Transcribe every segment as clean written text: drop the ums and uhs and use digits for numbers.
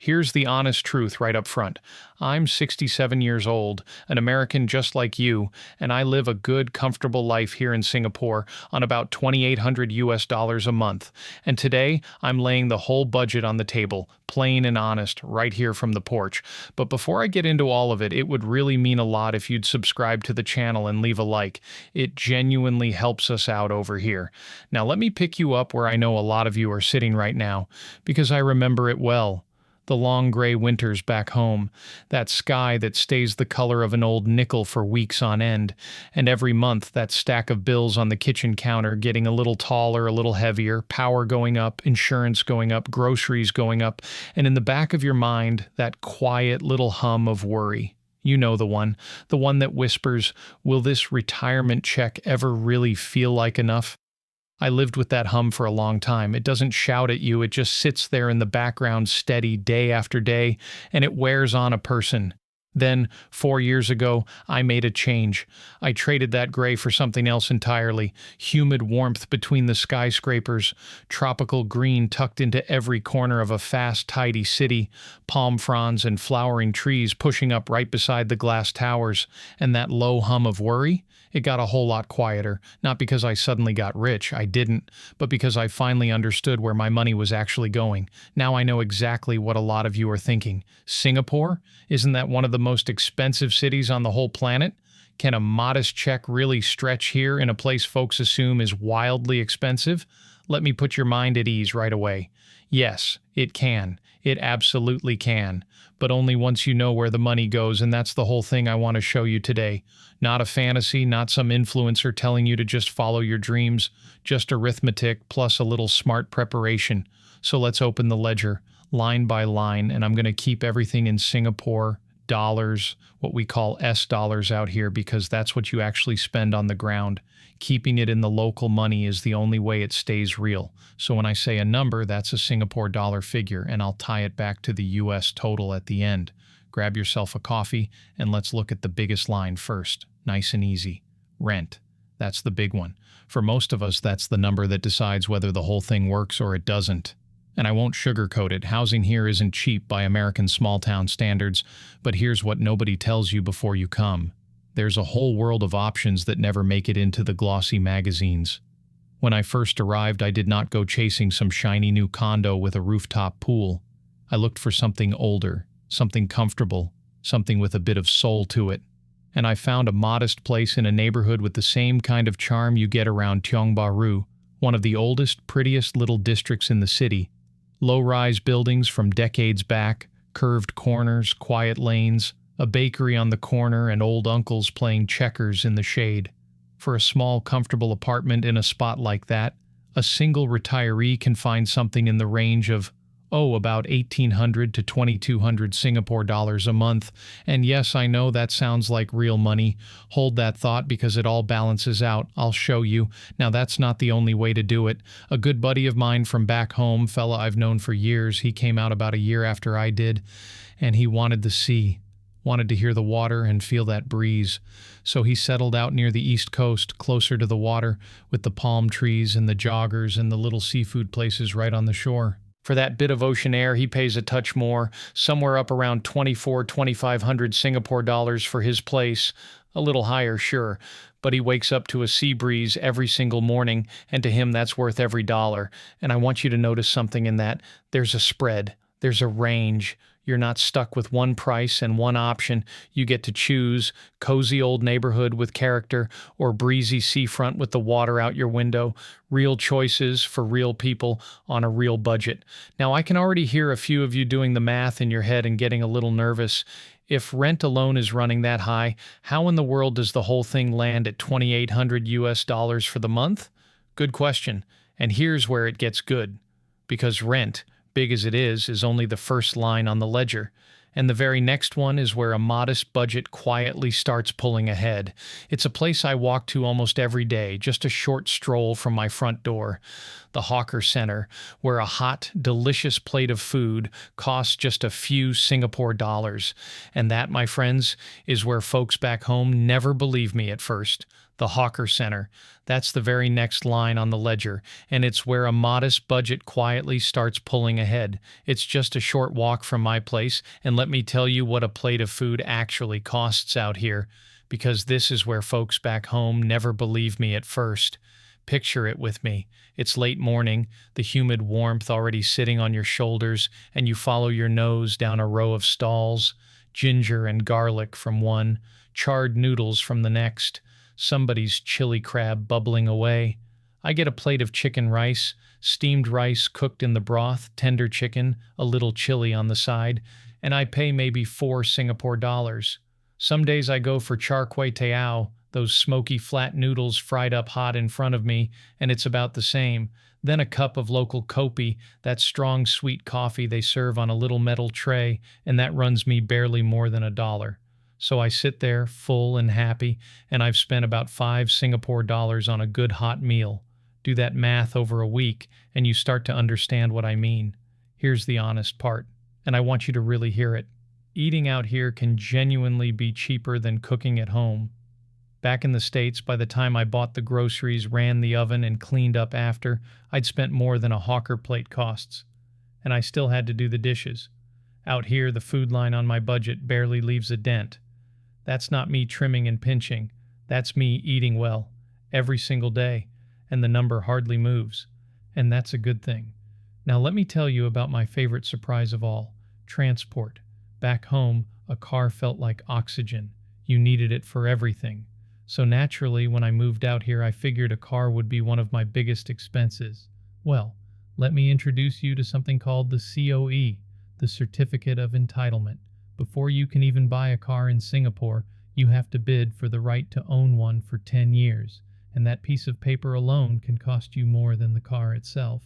Here's the honest truth right up front. I'm 67 years old, an American just like you, and I live a good, comfortable life here in Singapore on about 2,800 US dollars a month. And today, I'm laying the whole budget on the table, plain and honest, right here from the porch. But before I get into all of it, it would really mean a lot if you'd subscribe to the channel and leave a like. It genuinely helps us out over here. Now, let me pick you up where I know a lot of you are sitting right now, because I remember it well. The long gray winters back home, that sky that stays the color of an old nickel for weeks on end, and every month that stack of bills on the kitchen counter getting a little taller, a little heavier, power going up, insurance going up, groceries going up, and in the back of your mind, that quiet little hum of worry. You know the one that whispers, will this retirement check ever really feel like enough? I lived with that hum for a long time. It doesn't shout at you, it just sits there in the background steady day after day, and it wears on a person. Then, 4 years ago, I made a change. I traded that gray for something else entirely. Humid warmth between the skyscrapers, tropical green tucked into every corner of a fast, tidy city, palm fronds and flowering trees pushing up right beside the glass towers, and that low hum of worry? It got a whole lot quieter, not because I suddenly got rich, I didn't, but because I finally understood where my money was actually going. Now I know exactly what a lot of you are thinking. Singapore? Isn't that one of the most expensive cities on the whole planet? Can a modest check really stretch here in a place folks assume is wildly expensive? Let me put your mind at ease right away. Yes, it can. It absolutely can. But only once you know where the money goes, and that's the whole thing I want to show you today. Not a fantasy, not some influencer telling you to just follow your dreams, just arithmetic plus a little smart preparation. So let's open the ledger, line by line, and I'm going to keep everything in Singapore dollars, what we call S dollars out here, because that's what you actually spend on the ground. Keeping it in the local money is the only way it stays real. So when I say a number, that's a Singapore dollar figure, and I'll tie it back to the US total at the end. Grab yourself a coffee, and let's look at the biggest line first. Nice and easy. Rent. That's the big one. For most of us, that's the number that decides whether the whole thing works or it doesn't. And I won't sugarcoat it, housing here isn't cheap by American small-town standards, but here's what nobody tells you before you come. There's a whole world of options that never make it into the glossy magazines. When I first arrived, I did not go chasing some shiny new condo with a rooftop pool. I looked for something older, something comfortable, something with a bit of soul to it. And I found a modest place in a neighborhood with the same kind of charm you get around Tiong Bahru, one of the oldest, prettiest little districts in the city. Low-rise buildings from decades back, curved corners, quiet lanes, a bakery on the corner, and old uncles playing checkers in the shade. For a small, comfortable apartment in a spot like that, a single retiree can find something in the range of, about 1,800 to 2,200 Singapore dollars a month. And yes, I know that sounds like real money. Hold that thought because it all balances out. I'll show you. Now, that's not the only way to do it. A good buddy of mine from back home, fella I've known for years, he came out about a year after I did, and he wanted the sea. Wanted to hear the water and feel that breeze. So he settled out near the East Coast, closer to the water, with the palm trees and the joggers and the little seafood places right on the shore. For that bit of ocean air, he pays a touch more, somewhere up around 2,500 Singapore dollars for his place. A little higher, sure, but he wakes up to a sea breeze every single morning, and to him that's worth every dollar. And I want you to notice something in that. There's a spread. There's a range. You're not stuck with one price and one option. You get to choose cozy old neighborhood with character or breezy seafront with the water out your window. Real choices for real people on a real budget. Now, I can already hear a few of you doing the math in your head and getting a little nervous. If rent alone is running that high, how in the world does the whole thing land at 2,800 US dollars for the month? Good question. And here's where it gets good. Because rent, big as it is only the first line on the ledger. And the very next one is where a modest budget quietly starts pulling ahead. It's a place I walk to almost every day, just a short stroll from my front door. The Hawker Center, where a hot, delicious plate of food costs just a few Singapore dollars. And that, my friends, is where folks back home never believe me at first. The Hawker Center. That's the very next line on the ledger, and it's where a modest budget quietly starts pulling ahead. It's just a short walk from my place, and let me tell you what a plate of food actually costs out here, because this is where folks back home never believe me at first. Picture it with me. It's late morning, the humid warmth already sitting on your shoulders, and you follow your nose down a row of stalls, ginger and garlic from one, charred noodles from the next, somebody's chili crab bubbling away. I get a plate of chicken rice, steamed rice cooked in the broth, tender chicken, a little chili on the side, and I pay maybe 4 Singapore dollars. Some days I go for char kway teow, those smoky flat noodles fried up hot in front of me, and it's about the same. Then a cup of local kopi, that strong sweet coffee they serve on a little metal tray, and that runs me barely more than $1. So I sit there, full and happy, and I've spent about 5 Singapore dollars on a good hot meal. Do that math over a week, and you start to understand what I mean. Here's the honest part, and I want you to really hear it. Eating out here can genuinely be cheaper than cooking at home. Back in the States, by the time I bought the groceries, ran the oven, and cleaned up after, I'd spent more than a hawker plate costs. And I still had to do the dishes. Out here, the food line on my budget barely leaves a dent. That's not me trimming and pinching. That's me eating well, every single day, and the number hardly moves. And that's a good thing. Now let me tell you about my favorite surprise of all, transport. Back home, a car felt like oxygen. You needed it for everything. So naturally, when I moved out here, I figured a car would be one of my biggest expenses. Well, let me introduce you to something called the COE, the Certificate of Entitlement. Before you can even buy a car in Singapore, you have to bid for the right to own one for 10 years, and that piece of paper alone can cost you more than the car itself.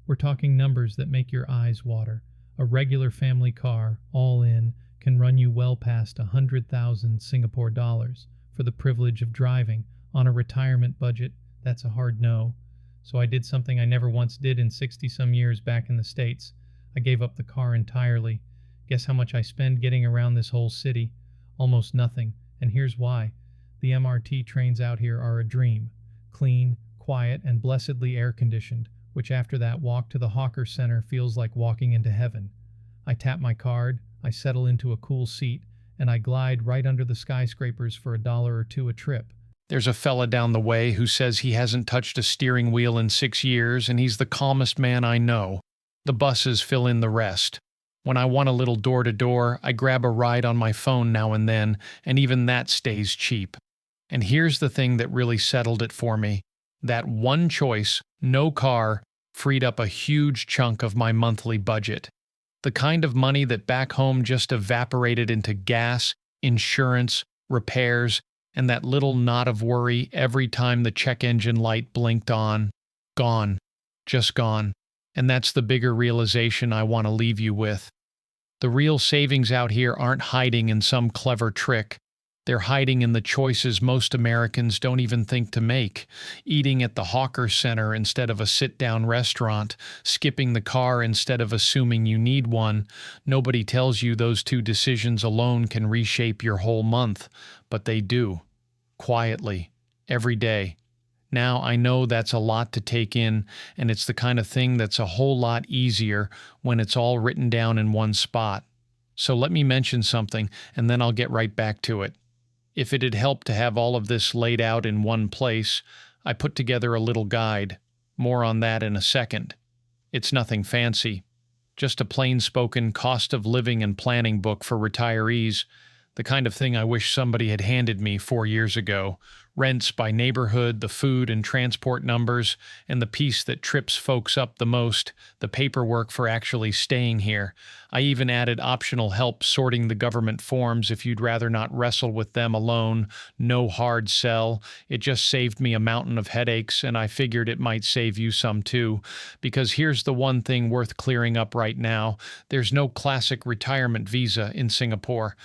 We're talking numbers that make your eyes water. A regular family car, all in, can run you well past 100,000 Singapore dollars for the privilege of driving. On a retirement budget, that's a hard no. So I did something I never once did in 60-some years back in the States. I gave up the car entirely. Guess how much I spend getting around this whole city? Almost nothing, and here's why. The MRT trains out here are a dream. Clean, quiet, and blessedly air-conditioned, which after that walk to the Hawker Center feels like walking into heaven. I tap my card, I settle into a cool seat, and I glide right under the skyscrapers for $1 or $2 a trip. There's a fella down the way who says he hasn't touched a steering wheel in 6 years, and he's the calmest man I know. The buses fill in the rest. When I want a little door-to-door, I grab a ride on my phone now and then, and even that stays cheap. And here's the thing that really settled it for me. That one choice, no car, freed up a huge chunk of my monthly budget. The kind of money that back home just evaporated into gas, insurance, repairs, and that little knot of worry every time the check engine light blinked on. Gone. Just gone. And that's the bigger realization I want to leave you with. The real savings out here aren't hiding in some clever trick. They're hiding in the choices most Americans don't even think to make. Eating at the Hawker Center instead of a sit-down restaurant, skipping the car instead of assuming you need one. Nobody tells you those 2 decisions alone can reshape your whole month, but they do. Quietly. Every day. Now, I know that's a lot to take in, and it's the kind of thing that's a whole lot easier when it's all written down in one spot. So let me mention something, and then I'll get right back to it. If it had helped to have all of this laid out in one place, I put together a little guide. More on that in a second. It's nothing fancy. Just a plain-spoken cost of living and planning book for retirees. The kind of thing I wish somebody had handed me 4 years ago. Rents by neighborhood, the food and transport numbers, and the piece that trips folks up the most, the paperwork for actually staying here. I even added optional help sorting the government forms if you'd rather not wrestle with them alone. No hard sell. It just saved me a mountain of headaches, and I figured it might save you some too. Because here's the one thing worth clearing up right now. There's no classic retirement visa in Singapore.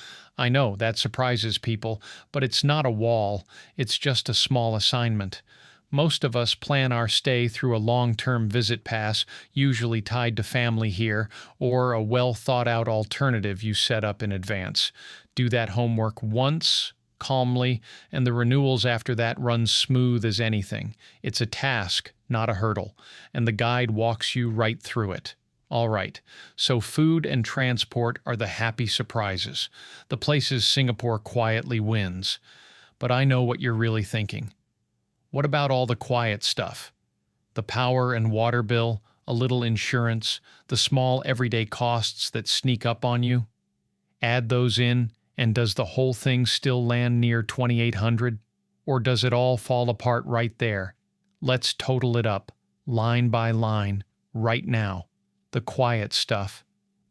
I know that surprises people, but it's not a wall. It's just a small assignment. Most of us plan our stay through a long-term visit pass, usually tied to family here, or a well-thought-out alternative you set up in advance. Do that homework once, calmly, and the renewals after that run smooth as anything. It's a task, not a hurdle, and the guide walks you right through it. All right, so food and transport are the happy surprises, the places Singapore quietly wins. But I know what you're really thinking. What about all the quiet stuff? The power and water bill, a little insurance, the small everyday costs that sneak up on you? Add those in, and does the whole thing still land near 2,800? Or does it all fall apart right there? Let's total it up, line by line, right now. The quiet stuff,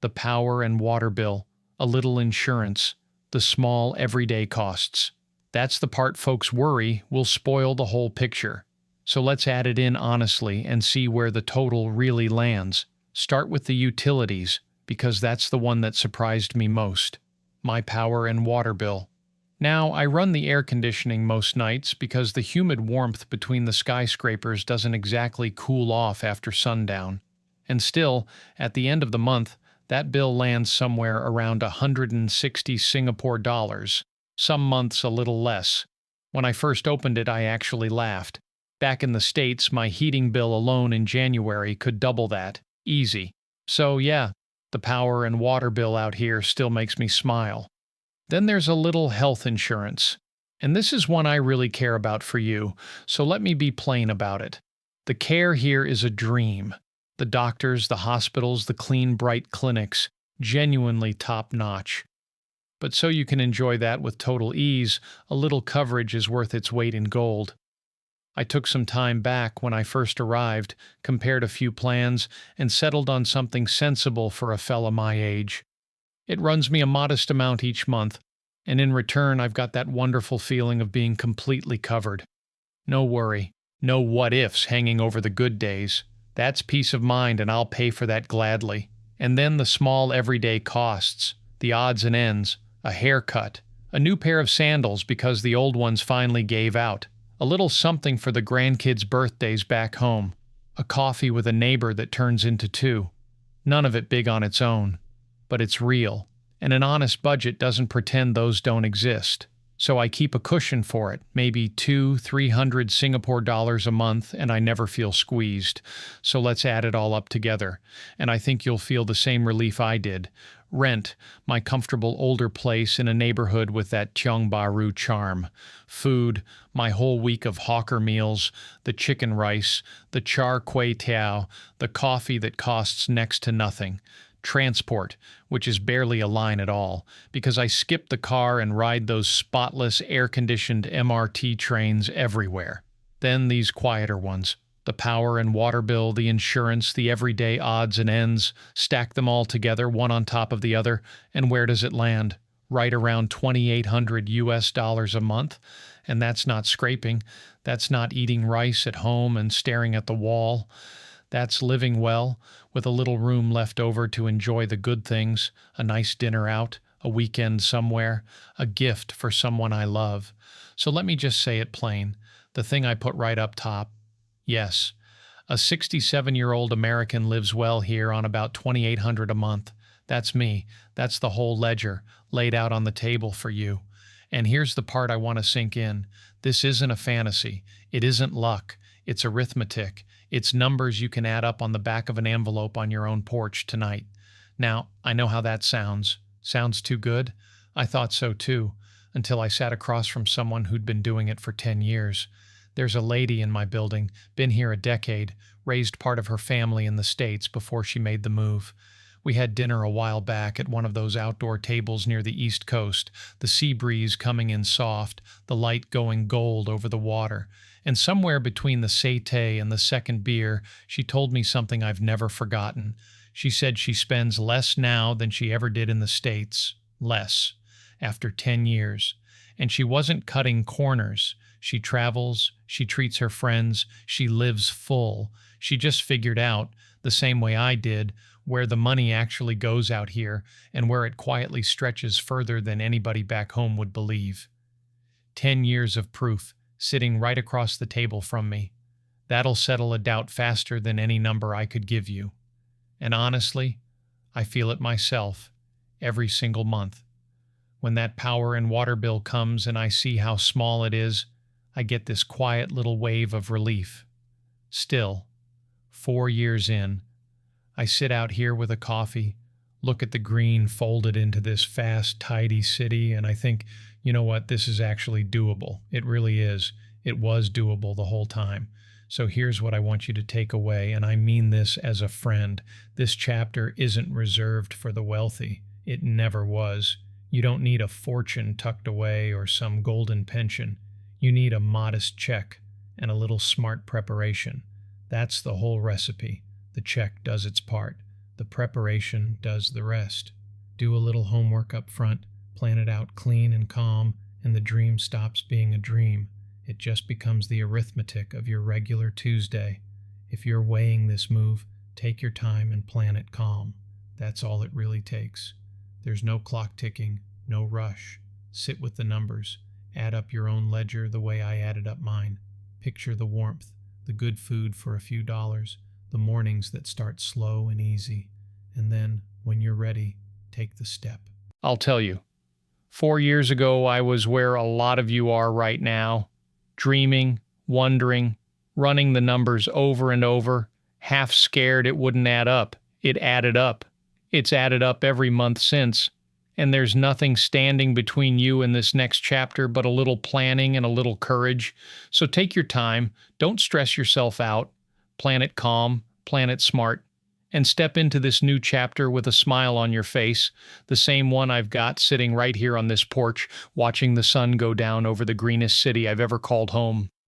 the power and water bill, a little insurance, the small everyday costs. That's the part folks worry will spoil the whole picture. So let's add it in honestly and see where the total really lands. Start with the utilities, because that's the one that surprised me most. My power and water bill. Now, I run the air conditioning most nights because the humid warmth between the skyscrapers doesn't exactly cool off after sundown. And still, at the end of the month, that bill lands somewhere around 160 Singapore dollars, some months a little less. When I first opened it, I actually laughed. Back in the States, my heating bill alone in January could double that, easy. So yeah, the power and water bill out here still makes me smile. Then there's a little health insurance. And this is one I really care about for you, so let me be plain about it. The care here is a dream. The doctors, the hospitals, the clean, bright clinics, genuinely top-notch. But so you can enjoy that with total ease, a little coverage is worth its weight in gold. I took some time back when I first arrived, compared a few plans, and settled on something sensible for a fella my age. It runs me a modest amount each month, and in return I've got that wonderful feeling of being completely covered. No worry, no what-ifs hanging over the good days. That's peace of mind, and I'll pay for that gladly. And then the small everyday costs, the odds and ends, a haircut, a new pair of sandals because the old ones finally gave out, a little something for the grandkids' birthdays back home, a coffee with a neighbor that turns into two. None of it big on its own, but it's real, and an honest budget doesn't pretend those don't exist. So I keep a cushion for it, maybe 200-300 Singapore dollars a month, and I never feel squeezed. So let's add it all up together, and I think you'll feel the same relief I did. Rent, my comfortable older place in a neighborhood with that Tiong Bahru charm. Food, my whole week of hawker meals, the chicken rice, the char kway teow, the coffee that costs next to nothing. Transport, which is barely a line at all, because I skip the car and ride those spotless, air-conditioned MRT trains everywhere. Then these quieter ones. The power and water bill, the insurance, the everyday odds and ends, stack them all together, one on top of the other, and where does it land? Right around 2,800 US dollars a month. And that's not scraping. That's not eating rice at home and staring at the wall. That's living well, with a little room left over to enjoy the good things, a nice dinner out, a weekend somewhere, a gift for someone I love. So let me just say it plain, the thing I put right up top. Yes, a 67-year-old American lives well here on about 2,800 a month. That's me. That's the whole ledger, laid out on the table for you. And here's the part I want to sink in. This isn't a fantasy. It isn't luck. It's arithmetic. It's numbers you can add up on the back of an envelope on your own porch tonight. Now, I know how that sounds. Sounds too good? I thought so too, until I sat across from someone who'd been doing it for 10 years. There's a lady in my building, been here a decade, raised part of her family in the States before she made the move. We had dinner a while back at one of those outdoor tables near the East Coast, the sea breeze coming in soft, the light going gold over the water. And somewhere between the satay and the second beer, she told me something I've never forgotten. She said she spends less now than she ever did in the States. Less. After 10 years. And she wasn't cutting corners. She travels, she treats her friends, she lives full. She just figured out, the same way I did, where the money actually goes out here and where it quietly stretches further than anybody back home would believe. 10 years of proof, sitting right across the table from me. That'll settle a doubt faster than any number I could give you. And honestly, I feel it myself, every single month. When that power and water bill comes and I see how small it is, I get this quiet little wave of relief. Still, 4 years in, I sit out here with a coffee, look at the green folded into this fast, tidy city, and I think, you know what, this is actually doable. It really is. It was doable the whole time. So here's what I want you to take away, and I mean this as a friend. This chapter isn't reserved for the wealthy. It never was. You don't need a fortune tucked away or some golden pension. You need a modest check and a little smart preparation. That's the whole recipe. The check does its part. The preparation does the rest. Do a little homework up front, plan it out clean and calm, and the dream stops being a dream. It just becomes the arithmetic of your regular Tuesday. If you're weighing this move, take your time and plan it calm. That's all it really takes. There's no clock ticking, no rush. Sit with the numbers. Add up your own ledger the way I added up mine. Picture the warmth, the good food for a few dollars, the mornings that start slow and easy. And then, when you're ready, take the step. I'll tell you, 4 years ago I was where a lot of you are right now. Dreaming, wondering, running the numbers over and over, half scared it wouldn't add up. It added up. It's added up every month since, and there's nothing standing between you and this next chapter but a little planning and a little courage. So take your time, don't stress yourself out, plan it calm, plan it smart, and step into this new chapter with a smile on your face, the same one I've got sitting right here on this porch, watching the sun go down over the greenest city I've ever called home.